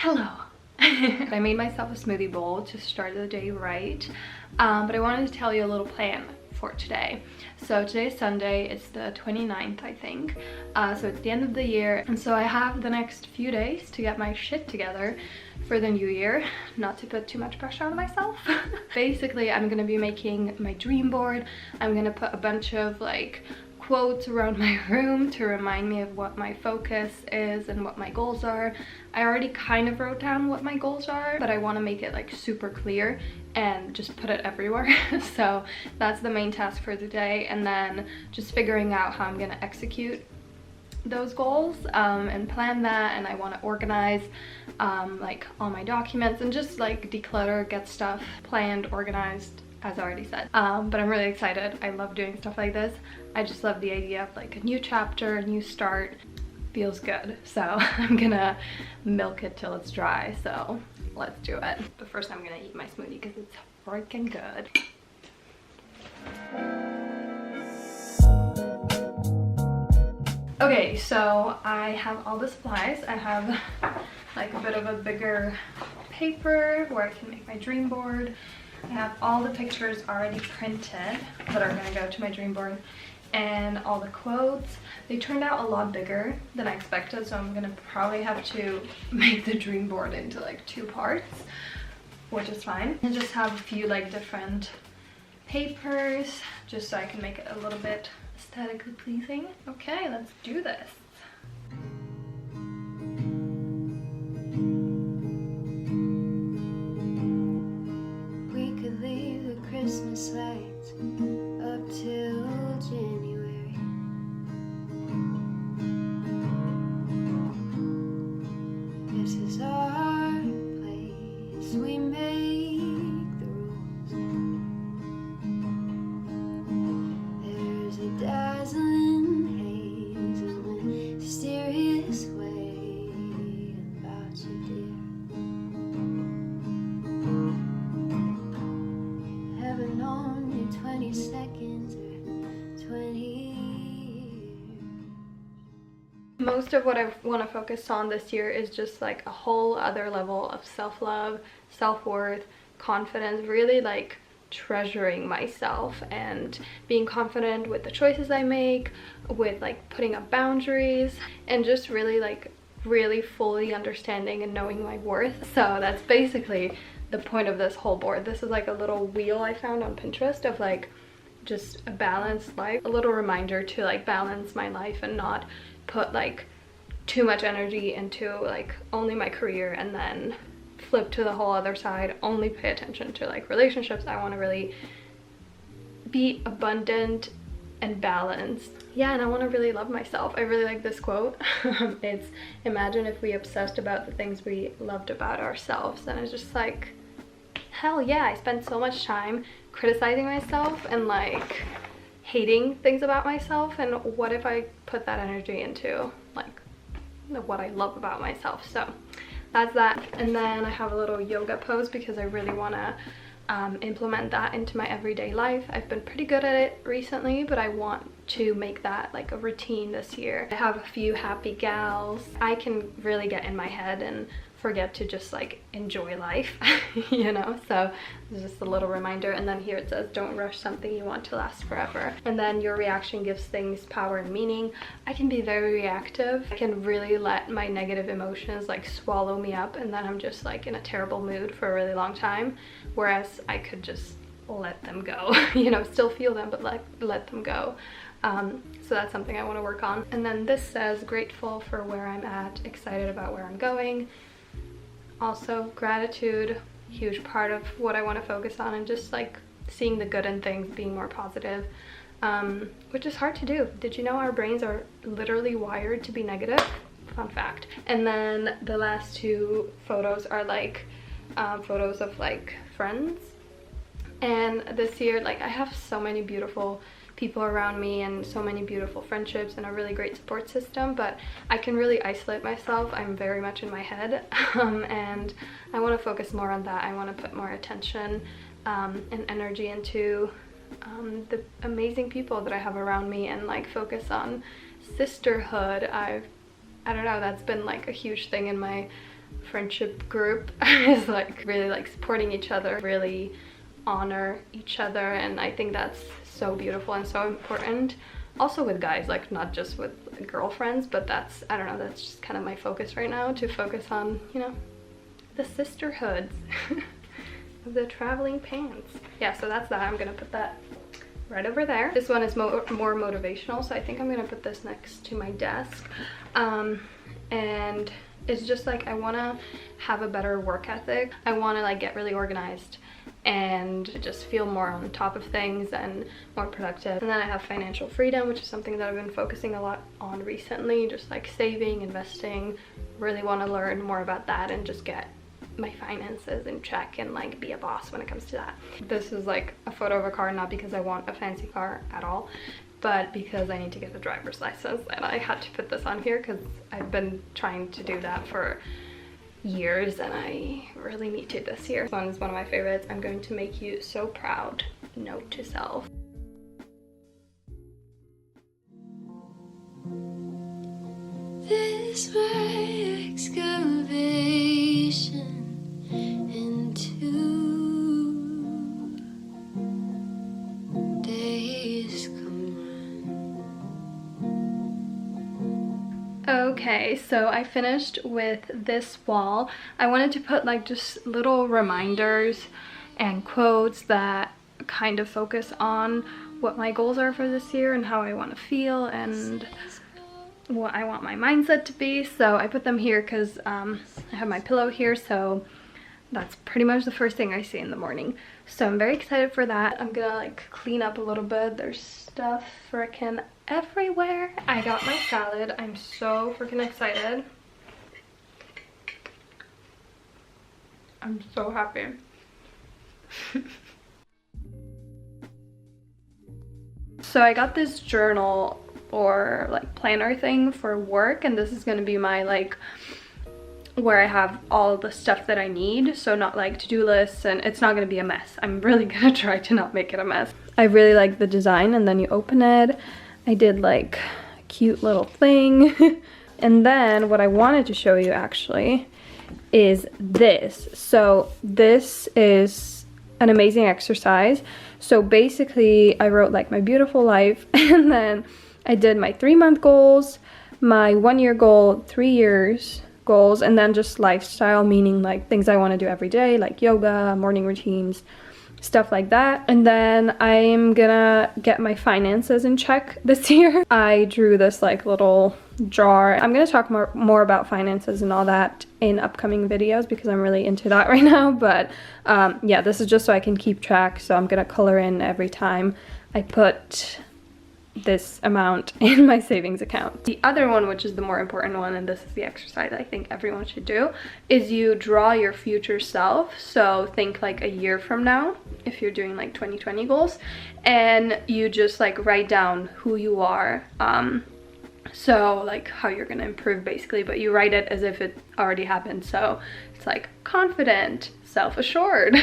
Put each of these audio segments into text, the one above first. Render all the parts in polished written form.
Hello. I made myself a smoothie bowl to start the day right, but I wanted to tell you a little plan for today. So today is Sunday, it's the 29th I think, so it's the end of the year, and so I have the next few days to get my shit together for the new year, not to put too much pressure on myself. Basically, I'm gonna be making my dream board. I'm gonna put a bunch of like quotes around my room to remind me of what my focus is and what my goals are. I already kind of wrote down what my goals are, but I want to make it like super clear and just put it everywhere. So that's the main task for the day, and then just figuring out how I'm going to execute those goals and plan that. And I want to organize like all my documents and just like declutter, get stuff planned, organized, as I already said. But I'm really excited. I love doing stuff like this. I just love the idea of like a new chapter, a new start. Feels good. So I'm gonna milk it till it's dry. So let's do it. But first I'm gonna eat my smoothie because it's freaking good. Okay, so I have all the supplies. I have like a bit of a bigger paper where I can make my dream board. I have all the pictures already printed that are gonna go to my dream board, and all the quotes. They turned out a lot bigger than I expected, so I'm gonna probably have to make the dream board into like 2 parts, which is fine. I just have a few like different papers just so I can make it a little bit aesthetically pleasing. Okay, let's do this. Christmas lights up till January. This is our place, we make the rules. There's a dazzling haze and a mysterious way about you, dear. Haven't known you 20 seconds or 20 years. Most of what I want to focus on this year is just like a whole other level of self-love, self-worth, confidence, really like treasuring myself and being confident with the choices I make, with like putting up boundaries, and just really like really fully understanding and knowing my worth. So that's basically the point of this whole board. This is like a little wheel I found on Pinterest of like just a balanced life, a little reminder to like balance my life and not put like too much energy into like only my career and then flip to the whole other side, only pay attention to like relationships. I want to really be abundant and balanced. Yeah, and I want to really love myself. I really like this quote. It's, imagine if we obsessed about the things we loved about ourselves. And it's just like, hell yeah, I spend so much time criticizing myself and like hating things about myself, and what if I put that energy into like what I love about myself? So that's that. And then I have a little yoga pose because I really want to implement that into my everyday life. I've been pretty good at it recently, but I want to make that like a routine this year. I have a few happy gals. I can really get in my head and forget to just like enjoy life, you know? So it's just a little reminder. And then here it says, don't rush something you want to last forever. And then your reaction gives things power and meaning. I can be very reactive. I can really let my negative emotions like swallow me up, and then I'm just like in a terrible mood for a really long time. Whereas I could just let them go, you know, still feel them, but like let them go. So that's something I want to work on. And then this says, grateful for where I'm at, excited about where I'm going. Also gratitude, huge part of what I want to focus on, and just like seeing the good in things, being more positive, which is hard to do. Did you know our brains are literally wired to be negative? Fun fact. And then the last 2 photos are like photos of like friends. And this year, like, I have so many beautiful people around me and so many beautiful friendships and a really great support system, but I can really isolate myself. I'm very much in my head, and I want to focus more on that. I want to put more attention and energy into the amazing people that I have around me, and like focus on sisterhood. I don't know, that's been like a huge thing in my friendship group is like really like supporting each other, really honor each other, and I think that's so beautiful and so important. Also with guys, like not just with girlfriends, but that's, I don't know, that's just kind of my focus right now, to focus on, you know, the sisterhoods of the traveling pants. Yeah, so that's that. I'm gonna put that right over there. This one is more motivational, so I think I'm gonna put this next to my desk. And it's just like, I want to have a better work ethic. I want to like get really organized and just feel more on top of things and more productive. And then I have financial freedom, which is something that I've been focusing a lot on recently, just like saving, investing. Really want to learn more about that and just get my finances in check and like be a boss when it comes to that. This is like a photo of a car, not because I want a fancy car at all, but because I need to get a driver's license, and I had to put this on here because I've been trying to do that for years and I really need to this year. This one is one of my favorites. I'm going to make you so proud. Note to self. This my excavation into days come run. Okay, so I finished with this wall. I wanted to put like just little reminders and quotes that kind of focus on what my goals are for this year and how I want to feel and what I want my mindset to be. So I put them here because I have my pillow here, so that's pretty much the first thing I see in the morning. So I'm very excited for that. I'm gonna like clean up a little bit. There's stuff frickin' everywhere. I got my salad. I'm so freaking excited. I'm so happy. So I got this journal or like planner thing for work, and this is going to be my like where I have all the stuff that I need, so not like to-do lists, and it's not going to be a mess. I'm really gonna try to not make it a mess. I really like the design, and then you open it. I did like a cute little thing. And then what I wanted to show you actually is this. So this is an amazing exercise. So basically I wrote like my beautiful life, and then I did my 3-month goals, my 1-year goal, 3 years goals, and then just lifestyle, meaning like things I want to do every day, like yoga, morning routines, stuff like that. And then I'm gonna get my finances in check this year. I drew this like little jar. I'm gonna talk more about finances and all that in upcoming videos because I'm really into that right now. But yeah, this is just so I can keep track. So I'm gonna color in every time I put this amount in my savings account. The other one, which is the more important one, and this is the exercise I think everyone should do, is you draw your future self. So think like a year from now, if you're doing like 2020 goals, and you just like write down who you are, so like how you're gonna improve basically, but you write it as if it already happened. So it's like confident, self-assured,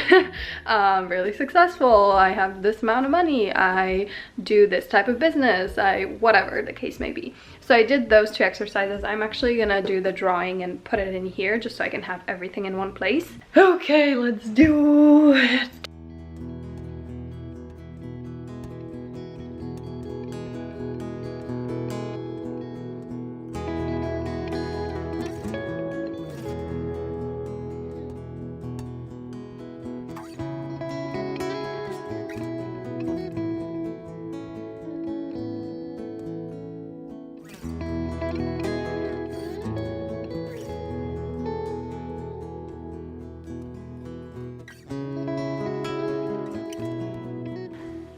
really successful, I have this amount of money, I do this type of business, whatever the case may be. So I did those 2 exercises. I'm actually gonna do the drawing and put it in here just so I can have everything in one place. Okay, let's do it.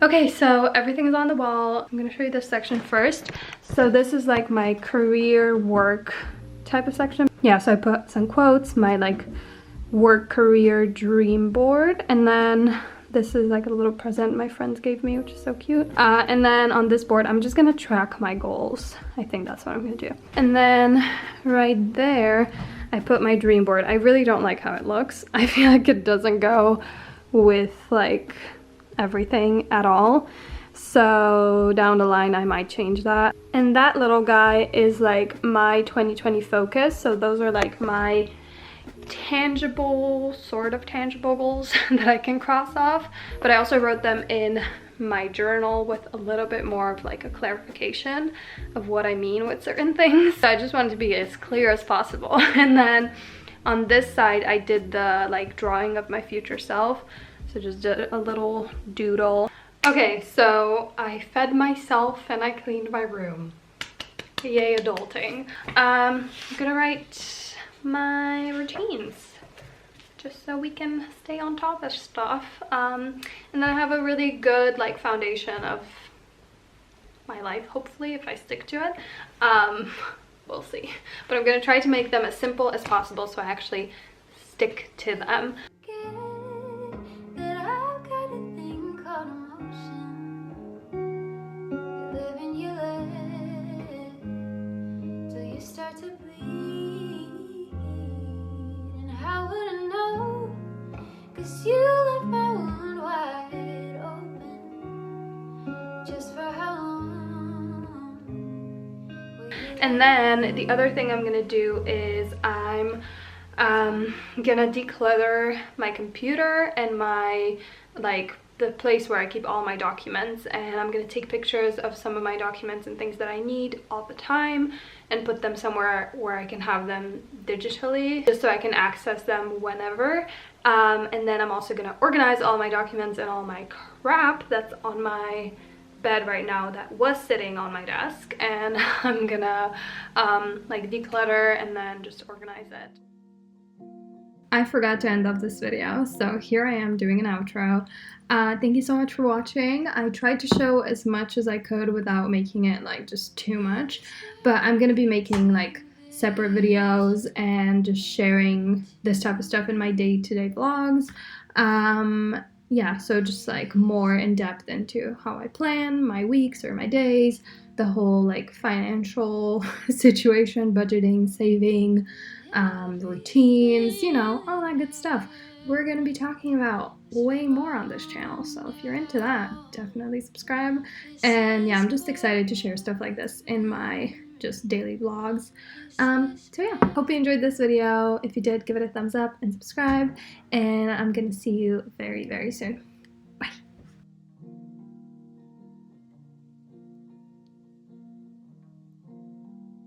Okay, so everything is on the wall. I'm gonna show you this section first. So this is like my career work type of section. Yeah, so I put some quotes, my like work career dream board, and then this is like a little present my friends gave me, which is so cute. And then on this board, I'm just gonna track my goals. I think that's what I'm gonna do. And then right there, I put my dream board. I really don't like how it looks. I feel like it doesn't go with like everything at all, so down the line I might change that. And that little guy is like my 2020 focus, so those are like my tangible, sort of tangible goals that I can cross off, but I also wrote them in my journal with a little bit more of like a clarification of what I mean with certain things. So I just wanted to be as clear as possible. And then on this side I did the like drawing of my future self, so just did a little doodle. Okay, so I fed myself and I cleaned my room. Yay, adulting. I'm gonna write my routines just so we can stay on top of stuff. And then I have a really good like foundation of my life, hopefully, if I stick to it. We'll see. But I'm gonna try to make them as simple as possible so I actually stick to them. You left my wound wide open. Just for how long? And then the other thing I'm gonna do is I'm gonna declutter my computer and my the place where I keep all my documents, and I'm gonna take pictures of some of my documents and things that I need all the time and put them somewhere where I can have them digitally, just so I can access them whenever. And then I'm also gonna organize all my documents and all my crap that's on my bed right now that was sitting on my desk, and I'm gonna like declutter and then just organize it. I forgot to end up this video, so here I am doing an outro. Thank you so much for watching. I tried to show as much as I could without making it like just too much, but I'm gonna be making like separate videos and just sharing this type of stuff in my day-to-day vlogs. Yeah, so just like more in depth into how I plan my weeks or my days, the whole like financial situation, budgeting, saving, routines, you know, all that good stuff. We're gonna be talking about way more on this channel, so if you're into that, definitely subscribe. And yeah, I'm just excited to share stuff like this in my just daily vlogs. So yeah, hope you enjoyed this video. If you did, give it a thumbs up and subscribe, and I'm gonna see you very, very soon.